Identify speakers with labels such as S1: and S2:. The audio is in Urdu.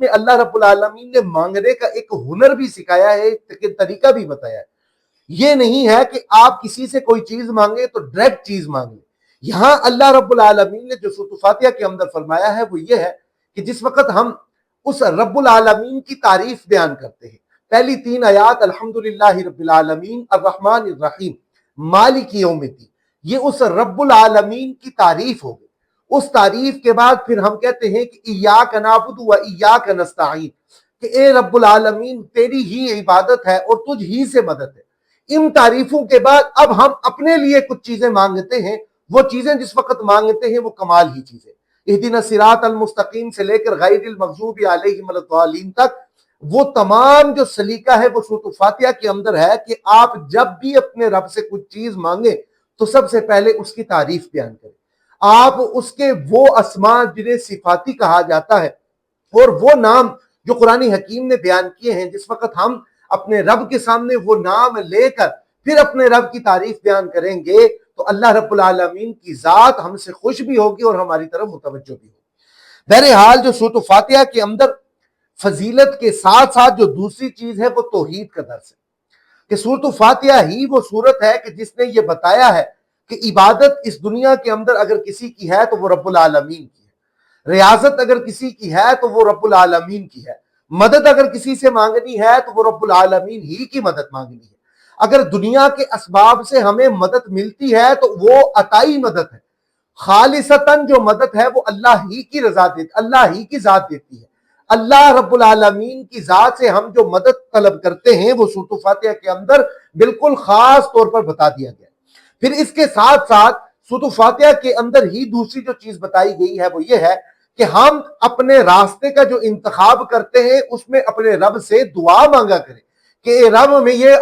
S1: میں اللہ رب العالمین نے مانگنے کا ایک ہنر بھی سکھایا ہے، ایک طریقہ بھی بتایا ہے۔ یہ نہیں ہے کہ آپ کسی سے کوئی چیز مانگیں تو ڈائریکٹ چیز مانگ لیں۔ یہاں اللہ رب العالمین نے جو سورۃ فاتحہ کے اندر فرمایا ہے وہ یہ ہے کہ جس وقت ہم اس رب العالمین کی تعریف بیان کرتے ہیں، پہلی 3 آیات الحمدللہ رب العالمین الرحمن الرحیم مالک یوم الدین، یہ اس رب العالمین کی تعریف ہو گئی۔ اس تعریف کے بعد پھر ہم کہتے ہیں کہ ایاک نعبد و ایاک نستعین، کہ اے رب العالمین تیری ہی عبادت ہے اور تجھ ہی سے مدد ہے۔ ان تعریفوں کے بعد اب ہم اپنے لیے کچھ چیزیں مانگتے ہیں، وہ چیزیں جس وقت مانگتے ہیں وہ کمال ہی چیزیں، اہدنا الصراط المستقیم سے لے کر غیر المغضوب علیہم ولا الضالین تک، وہ تمام جو سلیقہ ہے وہ سورۃ فاتحہ کے اندر ہے کہ آپ جب بھی اپنے رب سے کچھ چیز مانگیں تو سب سے پہلے اس کی تعریف بیان کریں، آپ اس کے وہ اسماء جنہیں صفاتی کہا جاتا ہے اور وہ نام جو قرآن حکیم نے بیان کیے ہیں، جس وقت ہم اپنے رب کے سامنے وہ نام لے کر پھر اپنے رب کی تعریف بیان کریں گے تو اللہ رب العالمین کی ذات ہم سے خوش بھی ہوگی اور ہماری طرف متوجہ بھی ہوگی۔ بہرحال جو سورۃ فاتحہ کے اندر فضیلت کے ساتھ ساتھ جو دوسری چیز ہے وہ توحید کا درس ہے، کہ سورۃ فاتحہ ہی وہ سورت ہے کہ جس نے یہ بتایا ہے کہ عبادت اس دنیا کے اندر اگر کسی کی ہے تو وہ رب العالمین کی ہے، ریاضت اگر کسی کی ہے تو وہ رب العالمین کی ہے، مدد اگر کسی سے مانگنی ہے تو وہ رب العالمین ہی کی مدد مانگنی ہے، اگر دنیا کے اسباب سے ہمیں مدد ملتی ہے تو وہ عطائی مدد ہے، خالصتاً جو مدد ہے وہ اللہ ہی کی رضا دیتی، اللہ ہی کی ذات دیتی ہے۔ اللہ رب العالمین کی ذات سے ہم جو مدد طلب کرتے ہیں وہ سورۃ فاتحہ کے اندر بالکل خاص طور پر بتا دیا گیا۔ پھر اس کے ساتھ ساتھ سورۃ فاتحہ کے اندر ہی دوسری جو چیز بتائی گئی ہے وہ یہ ہے کہ ہم اپنے راستے کا جو انتخاب کرتے ہیں اس میں اپنے رب سے دعا مانگا کریں کہ اے رب میں یہ